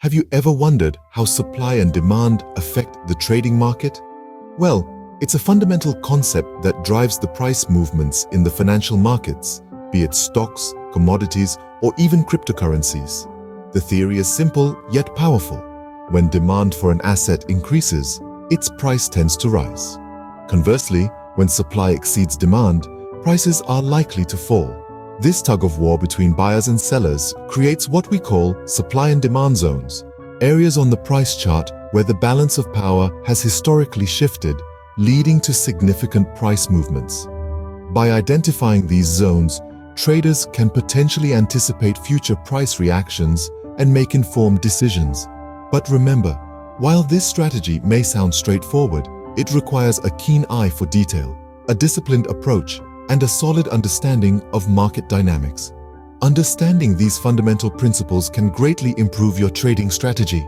Have you ever wondered how supply and demand affect the trading market? Well, it's a fundamental concept that drives the price movements in the financial markets, be it stocks, commodities, or even cryptocurrencies. The theory is simple yet powerful. When demand for an asset increases, its price tends to rise. Conversely, when supply exceeds demand, prices are likely to fall. This tug-of-war between buyers and sellers creates what we call supply and demand zones, areas on the price chart where the balance of power has historically shifted, leading to significant price movements. By identifying these zones, traders can potentially anticipate future price reactions and make informed decisions. But remember, while this strategy may sound straightforward, it requires a keen eye for detail, a disciplined approach, and a solid understanding of market dynamics. Understanding these fundamental principles can greatly improve your trading strategy.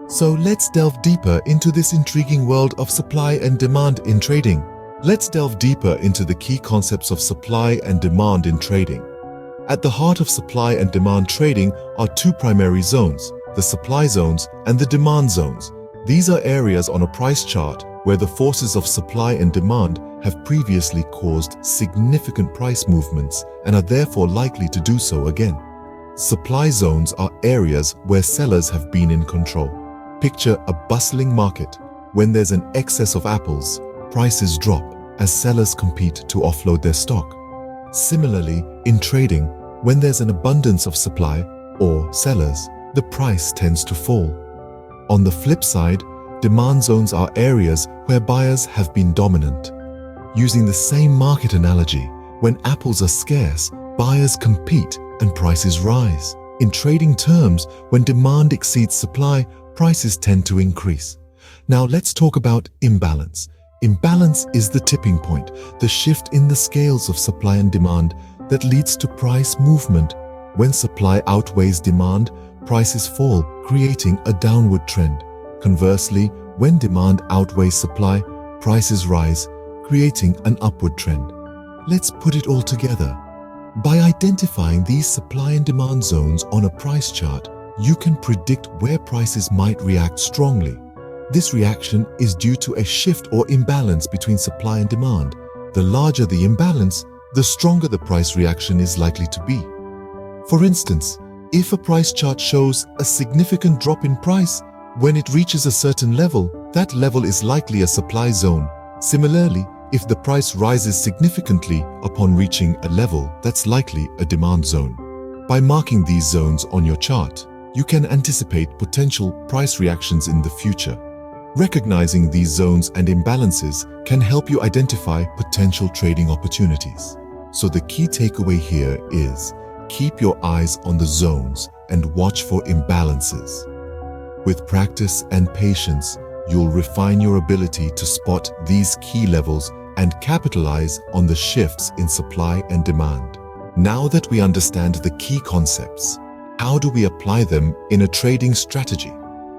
So let's delve deeper into this intriguing world of supply and demand in trading. Let's delve deeper into the key concepts of supply and demand in trading. At the heart of supply and demand trading are two primary zones, the supply zones and the demand zones. These are areas on a price chart where the forces of supply and demand have previously caused significant price movements and are therefore likely to do so again. Supply zones are areas where sellers have been in control. Picture a bustling market. When there's an excess of apples, prices drop as sellers compete to offload their stock. Similarly, in trading, when there's an abundance of supply, or sellers, the price tends to fall. On the flip side, demand zones are areas where buyers have been dominant. Using the same market analogy, when apples are scarce, buyers compete and prices rise. In trading terms, when demand exceeds supply, prices tend to increase. Now let's talk about imbalance. Imbalance is the tipping point, the shift in the scales of supply and demand that leads to price movement. When supply outweighs demand, prices fall, creating a downward trend. Conversely, when demand outweighs supply, prices rise, creating an upward trend. Let's put it all together. By identifying these supply and demand zones on a price chart, you can predict where prices might react strongly. This reaction is due to a shift or imbalance between supply and demand. The larger the imbalance, the stronger the price reaction is likely to be. For instance, if a price chart shows a significant drop in price, when it reaches a certain level, that level is likely a supply zone. Similarly, if the price rises significantly upon reaching a level, that's likely a demand zone. By marking these zones on your chart, you can anticipate potential price reactions in the future. Recognizing these zones and imbalances can help you identify potential trading opportunities. So the key takeaway here is, keep your eyes on the zones and watch for imbalances. With practice and patience, you'll refine your ability to spot these key levels and capitalize on the shifts in supply and demand. Now that we understand the key concepts, how do we apply them in a trading strategy?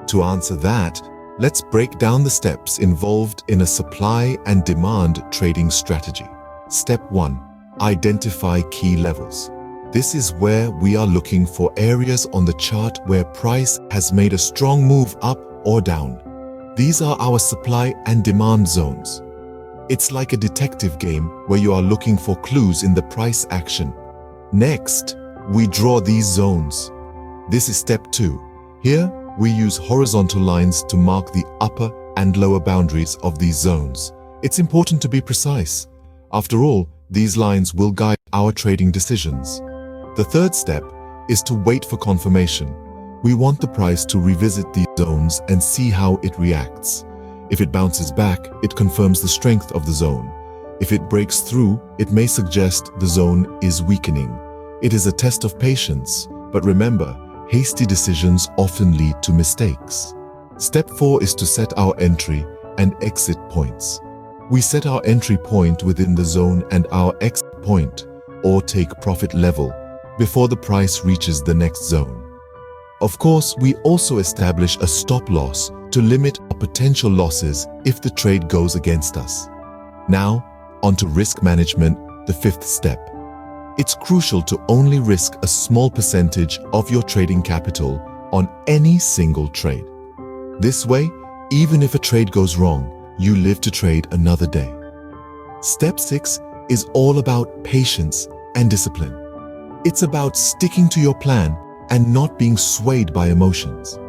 To answer that, let's break down the steps involved in a supply and demand trading strategy. Step 1. Identify key levels. This is where we are looking for areas on the chart where price has made a strong move up or down. These are our supply and demand zones. It's like a detective game where you are looking for clues in the price action. Next, we draw these zones. This is step 2. Here, we use horizontal lines to mark the upper and lower boundaries of these zones. It's important to be precise. After all, these lines will guide our trading decisions. The third step is to wait for confirmation. We want the price to revisit these zones and see how it reacts. If it bounces back, it confirms the strength of the zone. If it breaks through, it may suggest the zone is weakening. It is a test of patience, but remember, hasty decisions often lead to mistakes. Step 4 is to set our entry and exit points. We set our entry point within the zone and our exit point, or take profit level, before the price reaches the next zone. Of course, we also establish a stop loss to limit our potential losses if the trade goes against us. Now, onto risk management, the fifth step. It's crucial to only risk a small percentage of your trading capital on any single trade. This way, even if a trade goes wrong, you live to trade another day. Step 6 is all about patience and discipline. It's about sticking to your plan and not being swayed by emotions.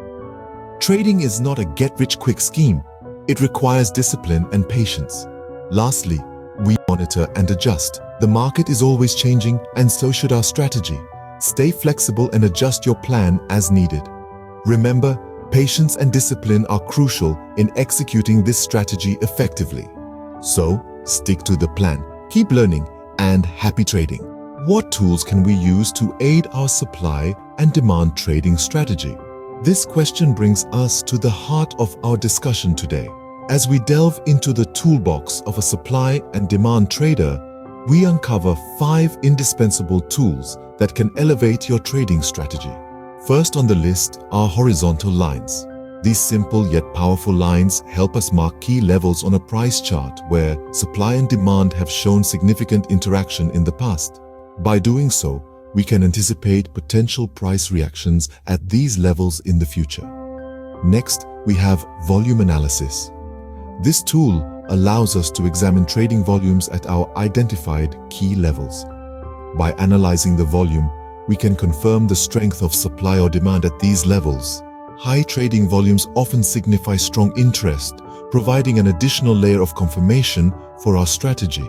Trading is not a get-rich-quick scheme. It requires discipline and patience. Lastly, we monitor and adjust. The market is always changing, and so should our strategy. Stay flexible and adjust your plan as needed. Remember, patience and discipline are crucial in executing this strategy effectively. So, stick to the plan, keep learning, and happy trading. What tools can we use to aid our supply and demand trading strategy? This question brings us to the heart of our discussion today. As we delve into the toolbox of a supply and demand trader, we uncover 5 indispensable tools that can elevate your trading strategy. First on the list are horizontal lines. These simple yet powerful lines help us mark key levels on a price chart where supply and demand have shown significant interaction in the past. By doing so, we can anticipate potential price reactions at these levels in the future. Next, we have volume analysis. This tool allows us to examine trading volumes at our identified key levels. By analyzing the volume, we can confirm the strength of supply or demand at these levels. High trading volumes often signify strong interest, providing an additional layer of confirmation for our strategy.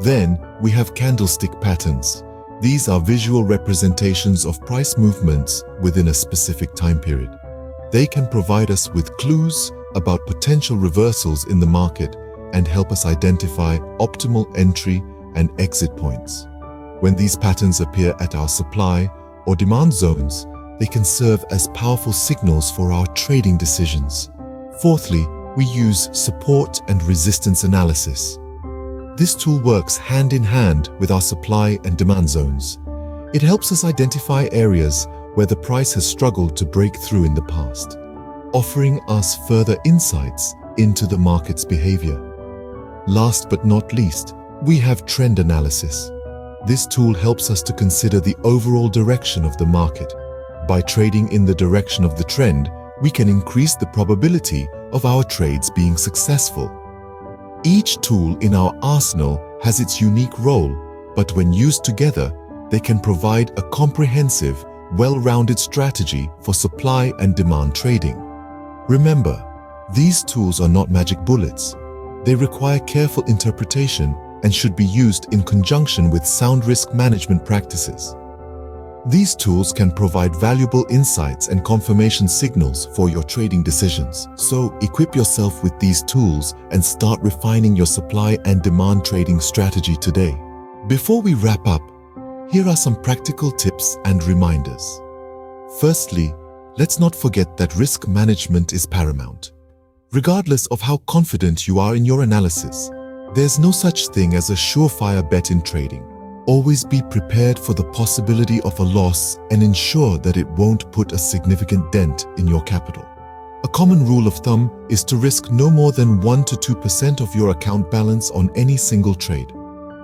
Then, we have candlestick patterns. These are visual representations of price movements within a specific time period. They can provide us with clues about potential reversals in the market and help us identify optimal entry and exit points. When these patterns appear at our supply or demand zones, they can serve as powerful signals for our trading decisions. Fourthly, we use support and resistance analysis. This tool works hand in hand with our supply and demand zones. It helps us identify areas where the price has struggled to break through in the past, offering us further insights into the market's behavior. Last but not least, we have trend analysis. This tool helps us to consider the overall direction of the market. By trading in the direction of the trend, we can increase the probability of our trades being successful. Each tool in our arsenal has its unique role, but when used together, they can provide a comprehensive, well-rounded strategy for supply and demand trading. Remember, these tools are not magic bullets. They require careful interpretation and should be used in conjunction with sound risk management practices. These tools can provide valuable insights and confirmation signals for your trading decisions. So equip yourself with these tools and start refining your supply and demand trading strategy today. Before we wrap up, here are some practical tips and reminders. Firstly, let's not forget that risk management is paramount. Regardless of how confident you are in your analysis, there's no such thing as a surefire bet in trading. Always be prepared for the possibility of a loss and ensure that it won't put a significant dent in your capital. A common rule of thumb is to risk no more than 1 to 2% of your account balance on any single trade.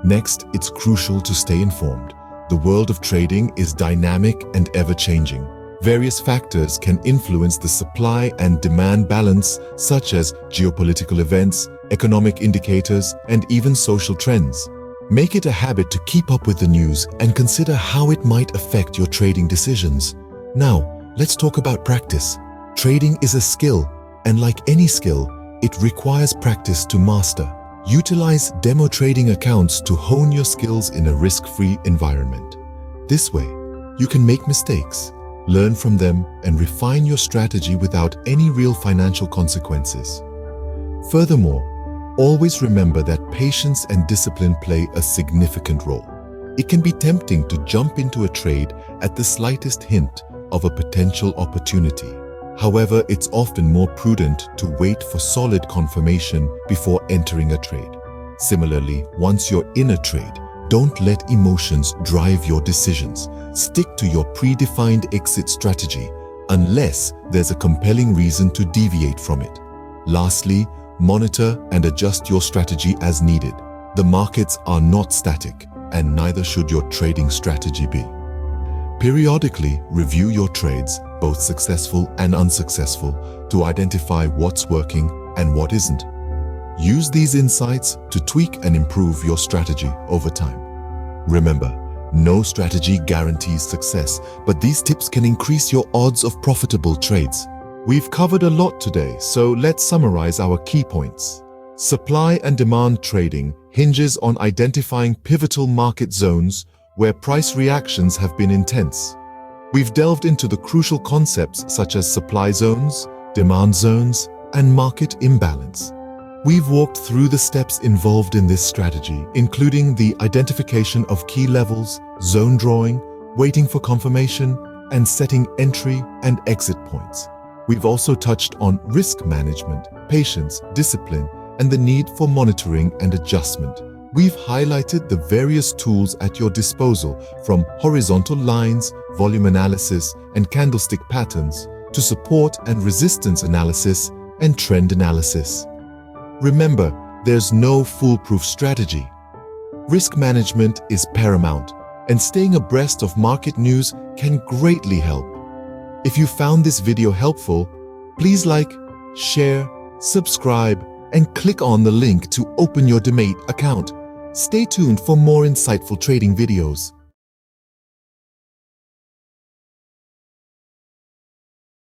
Next, it's crucial to stay informed. The world of trading is dynamic and ever-changing. Various factors can influence the supply and demand balance, such as geopolitical events, economic indicators, and even social trends. Make it a habit to keep up with the news and consider how it might affect your trading decisions. Now, let's talk about practice. Trading is a skill, and like any skill, it requires practice to master. Utilize demo trading accounts to hone your skills in a risk-free environment. This way, you can make mistakes, learn from them, and refine your strategy without any real financial consequences. Furthermore, always remember that patience and discipline play a significant role. It can be tempting to jump into a trade at the slightest hint of a potential opportunity. However, it's often more prudent to wait for solid confirmation before entering a trade. Similarly, once you're in a trade, don't let emotions drive your decisions. Stick to your predefined exit strategy unless there's a compelling reason to deviate from it. Lastly, monitor and adjust your strategy as needed. The markets are not static, and neither should your trading strategy be. Periodically review your trades, both successful and unsuccessful, to identify what's working and what isn't. Use these insights to tweak and improve your strategy over time. Remember, no strategy guarantees success, but these tips can increase your odds of profitable trades. We've covered a lot today, so let's summarize our key points. Supply and demand trading hinges on identifying pivotal market zones where price reactions have been intense. We've delved into the crucial concepts such as supply zones, demand zones, and market imbalance. We've walked through the steps involved in this strategy, including the identification of key levels, zone drawing, waiting for confirmation, and setting entry and exit points. We've also touched on risk management, patience, discipline, and the need for monitoring and adjustment. We've highlighted the various tools at your disposal, from horizontal lines, volume analysis, and candlestick patterns, to support and resistance analysis and trend analysis. Remember, there's no foolproof strategy. Risk management is paramount, and staying abreast of market news can greatly help. If you found this video helpful, please like, share, subscribe, and click on the link to open your Demate account. Stay tuned for more insightful trading videos.